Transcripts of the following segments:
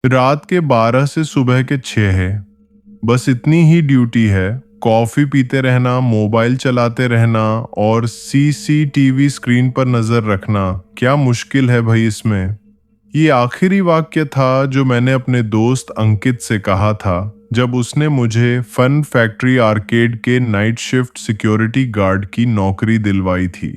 रात के 12 से सुबह के 6 है। बस इतनी ही ड्यूटी है। कॉफी पीते रहना, मोबाइल चलाते रहना और सीसीटीवी स्क्रीन पर नजर रखना। क्या मुश्किल है भाई इसमें। ये आखिरी वाक्य था जो मैंने अपने दोस्त अंकित से कहा था जब उसने मुझे फन फैक्ट्री आर्केड के नाइट शिफ्ट सिक्योरिटी गार्ड की नौकरी दिलवाई थी।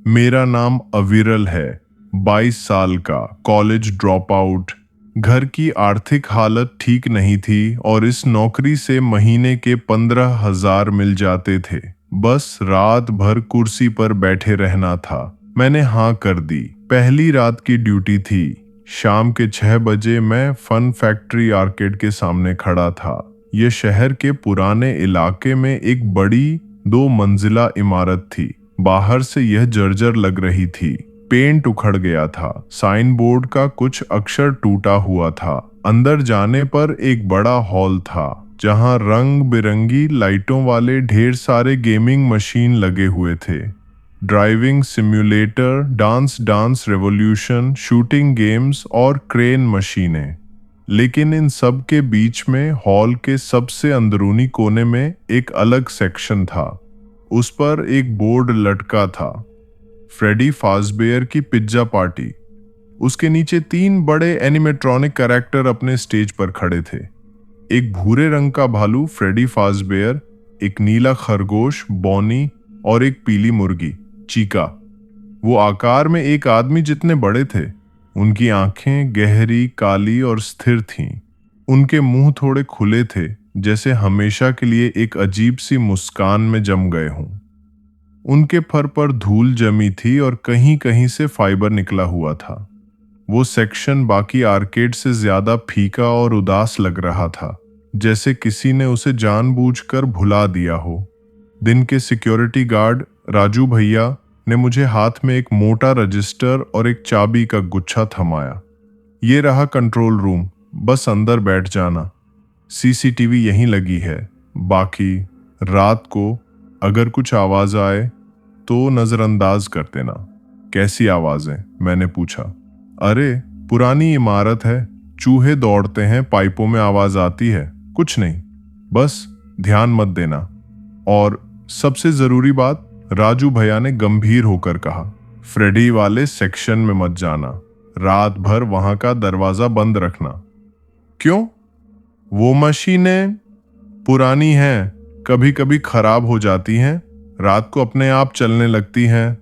मेरा नाम अविरल है, 22 साल का, कॉलेज ड्रॉप आउट। घर की आर्थिक हालत ठीक नहीं थी और इस नौकरी से महीने के 15,000 मिल जाते थे। बस रात भर कुर्सी पर बैठे रहना था। मैंने हाँ कर दी। पहली रात की ड्यूटी थी। शाम के 6 बजे मैं फन फैक्ट्री आर्केड के सामने खड़ा था। यह शहर के पुराने इलाके में एक बड़ी 2 मंजिला इमारत थी। बाहर से यह जर्जर लग रही थी। पेंट उखड़ गया था। साइन बोर्ड का कुछ अक्षर टूटा हुआ था। अंदर जाने पर एक बड़ा हॉल था जहां रंग बिरंगी लाइटों वाले ढेर सारे गेमिंग मशीन लगे हुए थे। Driving simulator, dance revolution, shooting games और क्रेन मशीनें। लेकिन इन सब के बीच में हॉल के सबसे अंदरूनी कोने में एक अलग सेक्शन था। उस पर एक बोर्ड लटका था, फ्रेडी फाज़बियर की पिज्जा पार्टी। उसके नीचे 3 बड़े एनिमेट्रॉनिक कैरेक्टर अपने स्टेज पर खड़े थे। एक भूरे रंग का भालू फ्रेडी फाज़बियर, एक नीला खरगोश बॉनी और एक पीली मुर्गी चीका। वो आकार में एक आदमी जितने बड़े थे। उनकी आंखें गहरी, काली और स्थिर थीं। उनके मुंह थोड़े खुले थे, जैसे हमेशा के लिए एक अजीब सी मुस्कान में जम गए हों। उनके फर पर धूल जमी थी और कहीं कहीं से फाइबर निकला हुआ था। वो सेक्शन बाकी आर्केड से ज्यादा फीका और उदास लग रहा था, जैसे किसी ने उसे जानबूझकर भुला दिया हो। दिन के सिक्योरिटी गार्ड राजू भैया ने मुझे हाथ में एक मोटा रजिस्टर और एक चाबी का गुच्छा थमाया। ये रहा कंट्रोल रूम, बस अंदर बैठ जाना। सीसीटीवी यहीं लगी है। बाकी रात को अगर कुछ आवाज आए तो नजरअंदाज कर देना। कैसी आवाजें? मैंने पूछा। अरे पुरानी इमारत है, चूहे दौड़ते हैं, पाइपों में आवाज आती है। कुछ नहीं, बस ध्यान मत देना। और सबसे जरूरी बात, राजू भैया ने गंभीर होकर कहा, फ्रेडी वाले सेक्शन में मत जाना। रात भर वहां का दरवाजा बंद रखना। क्यों? वो मशीनें पुरानी हैं, कभी कभी खराब हो जाती हैं, रात को अपने आप चलने लगती हैं।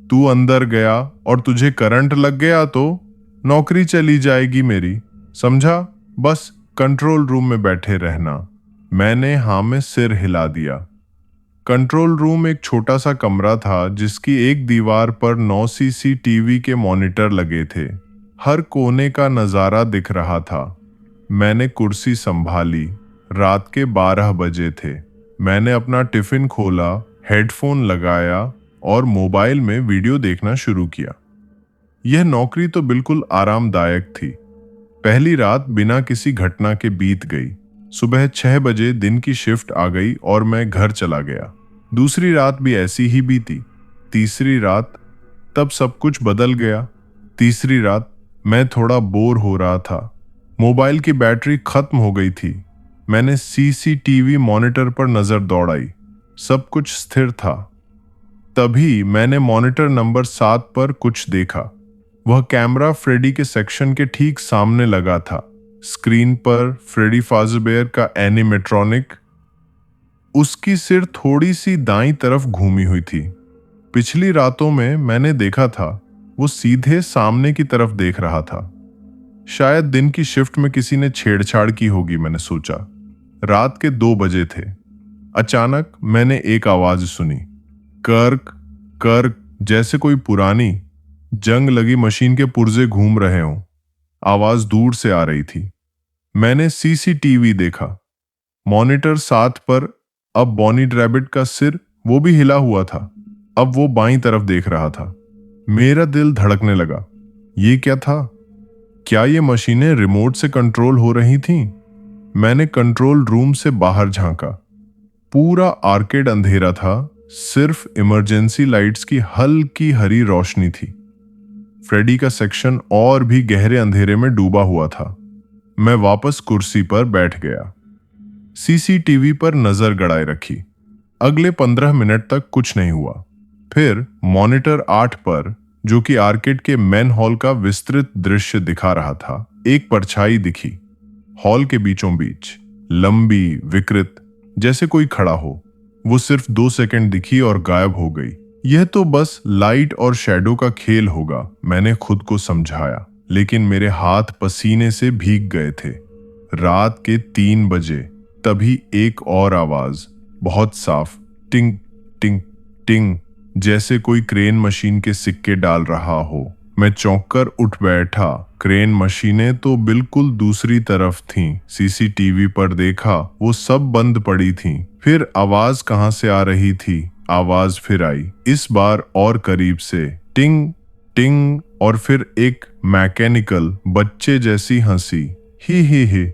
तू अंदर गया और तुझे करंट लग गया तो नौकरी चली जाएगी मेरी, समझा? बस कंट्रोल रूम में बैठे रहना। मैंने हाँ में सिर हिला दिया। कंट्रोल रूम एक छोटा सा कमरा था जिसकी एक दीवार पर 9 सीसीटीवी के मॉनिटर लगे थे। हर कोने का नज़ारा दिख रहा था। मैंने कुर्सी संभाली। रात के 12 बजे थे। मैंने अपना टिफिन खोला, हेडफोन लगाया और मोबाइल में वीडियो देखना शुरू किया। यह नौकरी तो बिल्कुल आरामदायक थी। पहली रात बिना किसी घटना के बीत गई। सुबह 6 बजे दिन की शिफ्ट आ गई और मैं घर चला गया। दूसरी रात भी ऐसी ही बीती। तीसरी रात, तब सब कुछ बदल गया। तीसरी रात मैं थोड़ा बोर हो रहा था। मोबाइल की बैटरी खत्म हो गई थी। मैंने सीसीटीवी मॉनिटर पर नजर दौड़ाई। सब कुछ स्थिर था। तभी मैंने मॉनिटर नंबर 7 पर कुछ देखा। वह कैमरा फ्रेडी के सेक्शन के ठीक सामने लगा था। स्क्रीन पर फ्रेडी फाज़बियर का एनिमेट्रॉनिक। उसकी सिर थोड़ी सी दाईं तरफ घूमी हुई थी। पिछली रातों में मैंने देखा था वो सीधे सामने की तरफ देख रहा था। शायद दिन की शिफ्ट में किसी ने छेड़छाड़ की होगी, मैंने सोचा। रात के 2 बजे थे। अचानक मैंने एक आवाज सुनी, कर्क कर्क, जैसे कोई पुरानी जंग लगी मशीन के पुर्जे घूम रहे हों। आवाज दूर से आ रही थी। मैंने सीसीटीवी देखा। मॉनिटर 7 पर अब बॉनी रैबिट का सिर, वो भी हिला हुआ था। अब वो बाईं तरफ देख रहा था। मेरा दिल धड़कने लगा। ये क्या था? क्या ये मशीनें रिमोट से कंट्रोल हो रही थीं? मैंने कंट्रोल रूम से बाहर झांका। पूरा आर्केड अंधेरा था, सिर्फ इमरजेंसी लाइट्स की हल्की हरी रोशनी थी। फ्रेडी का सेक्शन और भी गहरे अंधेरे में डूबा हुआ था। मैं वापस कुर्सी पर बैठ गया। सीसीटीवी पर नजर गड़ाए रखी। अगले 15 मिनट तक कुछ नहीं हुआ। फिर मॉनिटर 8 पर, जो कि आर्केड के मेन हॉल का विस्तृत दृश्य दिखा रहा था, एक परछाई दिखी। हॉल के बीचों बीच, लंबी, विकृत, जैसे कोई खड़ा हो। वो सिर्फ 2 सेकंड दिखी और गायब हो गई। यह तो बस लाइट और शैडो का खेल होगा, मैंने खुद को समझाया, लेकिन मेरे हाथ पसीने से भीग गए थे। रात के 3 बजे तभी एक और आवाज, बहुत साफ, टिंग टिंग टिंग, जैसे कोई क्रेन मशीन के सिक्के डाल रहा हो। मैं चौंक कर उठ बैठा। क्रेन मशीनें तो बिल्कुल दूसरी तरफ थीं। सीसीटीवी पर देखा, वो सब बंद पड़ी थीं। फिर आवाज कहां से आ रही थी? आवाज फिर आई, इस बार और करीब से, टिंग टिंग, और फिर एक मैकेनिकल, बच्चे जैसी हंसी, ही।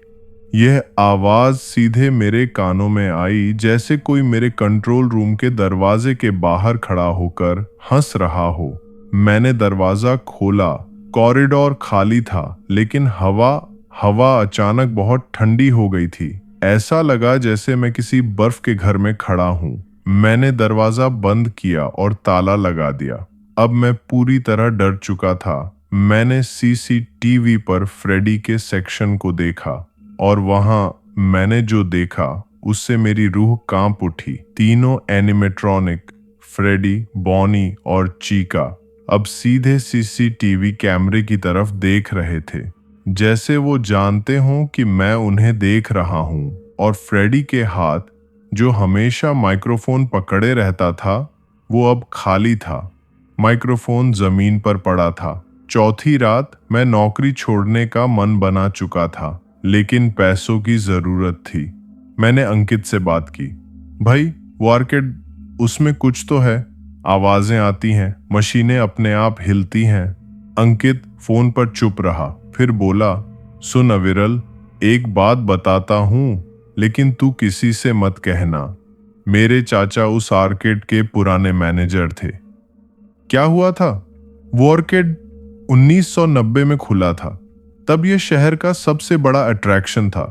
यह आवाज सीधे मेरे कानों में आई, जैसे कोई मेरे कंट्रोल रूम के दरवाजे के बाहर खड़ा होकर हंस रहा हो। मैंने दरवाजा खोला। कॉरिडोर खाली था, लेकिन हवा अचानक बहुत ठंडी हो गई थी। ऐसा लगा जैसे मैं किसी बर्फ के घर में खड़ा हूं। मैंने दरवाजा बंद किया और ताला लगा दिया। अब मैं पूरी तरह डर चुका था। मैंने सीसीटीवी पर फ्रेडी के सेक्शन को देखा, और वहां मैंने जो देखा उससे मेरी रूह कांप उठी। तीनों एनिमेट्रॉनिक, फ्रेडी, बॉनी और चीका, अब सीधे सीसीटीवी कैमरे की तरफ देख रहे थे, जैसे वो जानते हों कि मैं उन्हें देख रहा हूं। और फ्रेडी के हाथ, जो हमेशा माइक्रोफोन पकड़े रहता था, वो अब खाली था। माइक्रोफोन जमीन पर पड़ा था। चौथी रात मैं नौकरी छोड़ने का मन बना चुका था, लेकिन पैसों की जरूरत थी। मैंने अंकित से बात की। भाई, वो आर्केड, उसमें कुछ तो है। आवाजें आती हैं, मशीनें अपने आप हिलती हैं। अंकित फोन पर चुप रहा, फिर बोला, सुन अविरल, एक बात बताता हूं, लेकिन तू किसी से मत कहना। मेरे चाचा उस आर्केड के पुराने मैनेजर थे। क्या हुआ था? वो आर्केड 1990 में खुला था। तब यह शहर का सबसे बड़ा अट्रैक्शन था।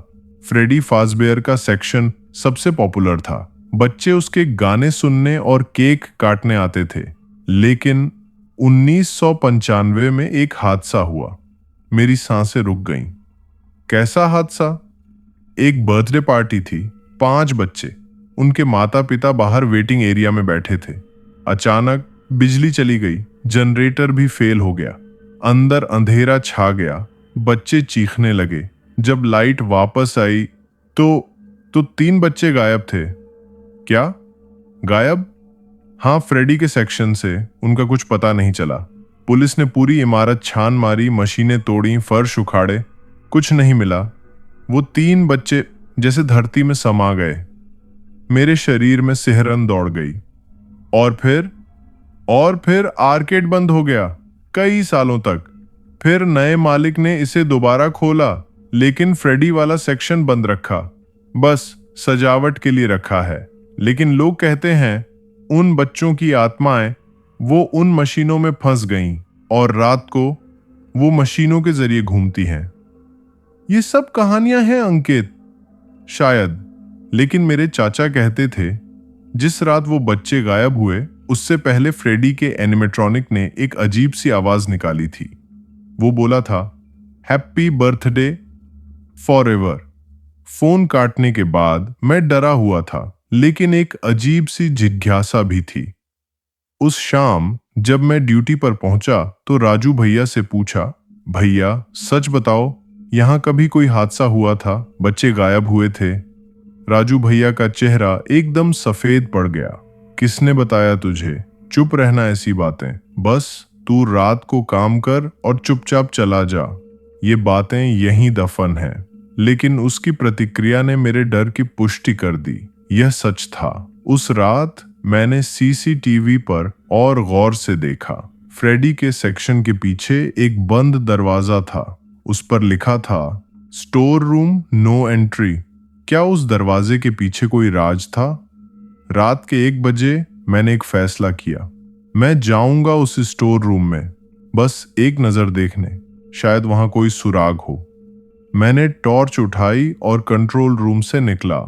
फ्रेडी फाज़बेयर का सेक्शन सबसे पॉपुलर था। बच्चे उसके गाने सुनने और केक काटने आते थे। लेकिन 1995 में एक हादसा हुआ। मेरी सांसें रुक गईं। कैसा हादसा? एक बर्थडे पार्टी थी, 5 बच्चे। उनके माता पिता बाहर वेटिंग एरिया में बैठे थे। अचानक बिजली चली गई, जनरेटर भी फेल हो गया। अंदर अंधेरा छा गया। बच्चे चीखने लगे। जब लाइट वापस आई तो 3 बच्चे गायब थे। क्या? गायब? हाँ, फ्रेडी के सेक्शन से उनका कुछ पता नहीं चला। पुलिस ने पूरी इमारत छान मारी, मशीनें तोड़ी, फर्श उखाड़े, कुछ नहीं मिला। वो 3 बच्चे जैसे धरती में समा गए। मेरे शरीर में सिहरन दौड़ गई। और फिर आर्केड बंद हो गया, कई सालों तक। फिर नए मालिक ने इसे दोबारा खोला, लेकिन फ्रेडी वाला सेक्शन बंद रखा, बस सजावट के लिए रखा है। लेकिन लोग कहते हैं उन बच्चों की आत्माएं वो उन मशीनों में फंस गईं और रात को वो मशीनों के जरिए घूमती हैं। ये सब कहानियां हैं अंकित, शायद, लेकिन मेरे चाचा कहते थे जिस रात वो बच्चे गायब हुए, उससे पहले फ्रेडी के एनिमेट्रॉनिक ने एक अजीब सी आवाज निकाली थी। वो बोला था, हैप्पी बर्थडे फॉरएवर। फोन काटने के बाद मैं डरा हुआ था, लेकिन एक अजीब सी जिज्ञासा भी थी। उस शाम जब मैं ड्यूटी पर पहुंचा तो राजू भैया से पूछा, भैया सच बताओ, यहां कभी कोई हादसा हुआ था? बच्चे गायब हुए थे? राजू भैया का चेहरा एकदम सफेद पड़ गया। किसने बताया तुझे? चुप रहना ऐसी बातें, बस तू रात को काम कर और चुपचाप चला जा। ये बातें यहीं दफन हैं। लेकिन उसकी प्रतिक्रिया ने मेरे डर की पुष्टि कर दी। यह सच था। उस रात मैंने सीसीटीवी पर और गौर से देखा। फ्रेडी के सेक्शन के पीछे एक बंद दरवाजा था। उस पर लिखा था, स्टोर रूम नो एंट्री। क्या उस दरवाजे के पीछे कोई राज था? रात के 1 बजे मैंने एक फैसला किया। मैं जाऊंगा उस स्टोर रूम में, बस एक नजर देखने, शायद वहां कोई सुराग हो। मैंने टॉर्च उठाई और कंट्रोल रूम से निकला।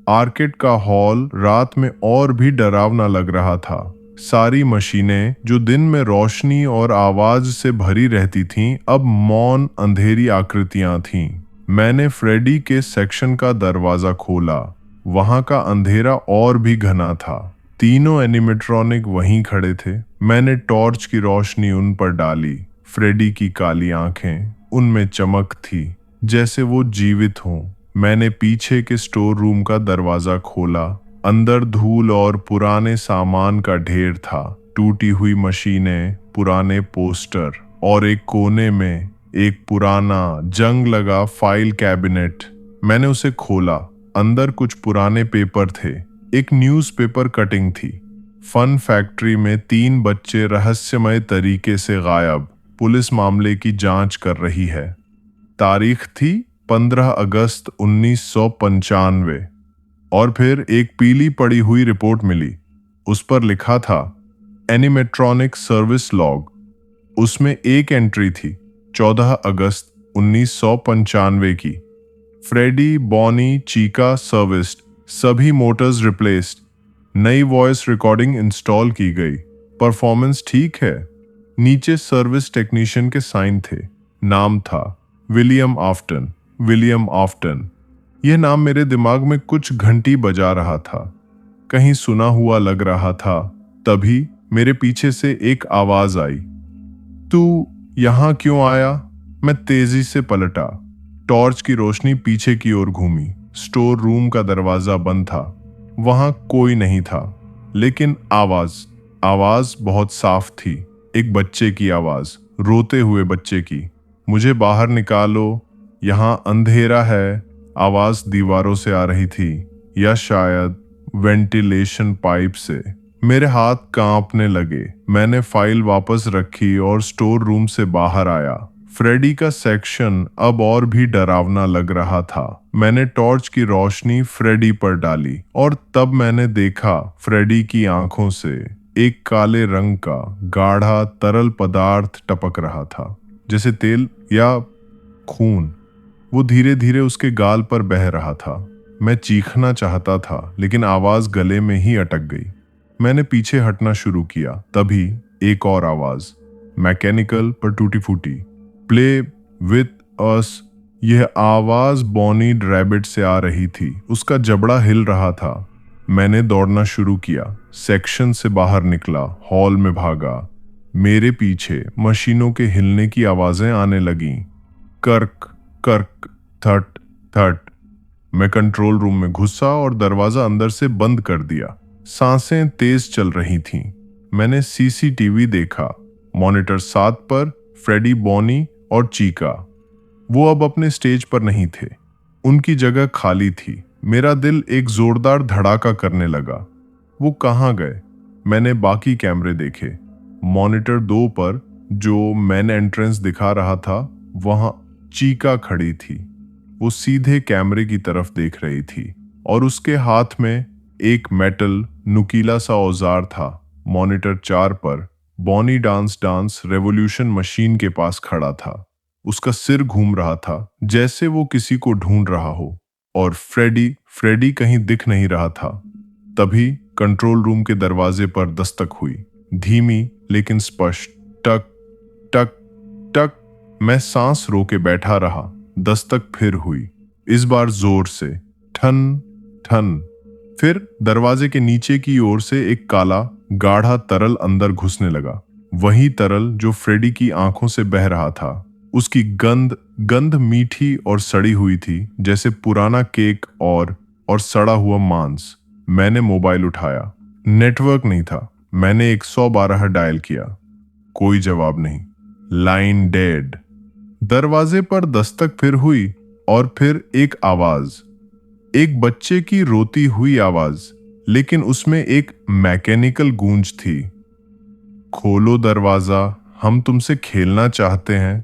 आर्केड का हॉल रात में और भी डरावना लग रहा था। सारी मशीनें जो दिन में रोशनी और आवाज से भरी रहती थीं, अब मौन अंधेरी आकृतियां थीं। मैंने फ्रेडी के सेक्शन का दरवाजा खोला। वहां का अंधेरा और भी घना था। तीनों एनिमेट्रॉनिक वहीं खड़े थे। मैंने टॉर्च की रोशनी उन पर डाली। फ्रेडी की काली आंखें, उनमें चमक थी, जैसे वो जीवित हों। मैंने पीछे के स्टोर रूम का दरवाजा खोला। अंदर धूल और पुराने सामान का ढेर था। टूटी हुई मशीनें, पुराने पोस्टर और एक कोने में एक पुराना जंग लगा फाइल कैबिनेट। मैंने उसे खोला। अंदर कुछ पुराने पेपर थे। एक न्यूज़पेपर कटिंग थी। फन फैक्ट्री में 3 बच्चे रहस्यमय तरीके से गायब। पुलिस मामले की जांच कर रही है। तारीख थी 15 अगस्त 1995। और फिर एक पीली पड़ी हुई रिपोर्ट मिली। उस पर लिखा था एनिमेट्रॉनिक सर्विस लॉग। उसमें एक एंट्री थी 14 अगस्त 1995 की। फ्रेडी, बॉनी, चीका सर्विस्ड, सभी मोटर्स रिप्लेस्ड, नई वॉइस रिकॉर्डिंग इंस्टॉल की गई, परफॉर्मेंस ठीक है। नीचे सर्विस टेक्नीशियन के साइन थे। नाम था विलियम आफ्टन। William often. यह नाम मेरे दिमाग में कुछ घंटी बजा रहा था, कहीं सुना हुआ लग रहा था। तभी मेरे पीछे से एक आवाज आई, तू यहां क्यों आया? मैं तेजी से पलटा। टॉर्च की रोशनी पीछे की ओर घूमी। स्टोर रूम का दरवाजा बंद था। वहां कोई नहीं था, लेकिन आवाज बहुत साफ थी। एक बच्चे की आवाज, रोते हुए बच्चे की। मुझे बाहर निकालो, यहां अंधेरा है। आवाज दीवारों से आ रही थी, या शायद वेंटिलेशन पाइप से। मेरे हाथ कांपने लगे। मैंने फाइल वापस रखी और स्टोर रूम से बाहर आया। फ्रेडी का सेक्शन अब और भी डरावना लग रहा था। मैंने टॉर्च की रोशनी फ्रेडी पर डाली और तब मैंने देखा फ्रेडी की आंखों से एक काले रंग का गाढ़ा तरल पदार्थ टपक रहा था, जैसे तेल या खून। वो धीरे धीरे उसके गाल पर बह रहा था। मैं चीखना चाहता था, लेकिन आवाज गले में ही अटक गई। मैंने पीछे हटना शुरू किया। तभी एक और आवाज, मैकेनिकल पर टूटी फूटी, प्ले विथ अस। यह आवाज बॉनी रैबिट से आ रही थी। उसका जबड़ा हिल रहा था। मैंने दौड़ना शुरू किया। सेक्शन से बाहर निकला, हॉल में भागा। मेरे पीछे मशीनों के हिलने की आवाजें आने लगीं। कर्क कर्क, थट थट। मैं कंट्रोल रूम में घुसा और दरवाजा अंदर से बंद कर दिया। सांसें तेज चल रही थीं। मैंने सीसीटीवी देखा। मॉनिटर 7 पर फ्रेडी, बॉनी और चीका। वो अब अपने स्टेज पर नहीं थे। उनकी जगह खाली थी। मेरा दिल एक जोरदार धड़ाका करने लगा। वो कहाँ गए? मैंने बाकी कैमरे देखे। मॉनिटर 2 पर, जो मेन एंट्रेंस दिखा रहा था, वहां चीका खड़ी थी। वो सीधे कैमरे की तरफ देख रही थी और उसके हाथ में एक मेटल नुकीला सा औजार था। मॉनिटर 4 पर बॉनी डांस रेवोल्यूशन मशीन के पास खड़ा था। उसका सिर घूम रहा था, जैसे वो किसी को ढूंढ रहा हो। और फ्रेडी कहीं दिख नहीं रहा था। तभी कंट्रोल रूम के दरवाजे पर दस्तक हुई, धीमी लेकिन स्पष्ट। टक टक टक। मैं सांस रोके बैठा रहा। दस्तक फिर हुई, इस बार जोर से, ठन ठन। फिर दरवाजे के नीचे की ओर से एक काला गाढ़ा तरल अंदर घुसने लगा। वही तरल जो फ्रेडी की आंखों से बह रहा था। उसकी गंध मीठी और सड़ी हुई थी, जैसे पुराना केक और सड़ा हुआ मांस। मैंने मोबाइल उठाया। नेटवर्क नहीं था। मैंने 112 डायल किया। कोई जवाब नहीं। Line dead. दरवाजे पर दस्तक फिर हुई और फिर एक आवाज, एक बच्चे की रोती हुई आवाज, लेकिन उसमें एक मैकेनिकल गूंज थी। खोलो दरवाजा, हम तुमसे खेलना चाहते हैं।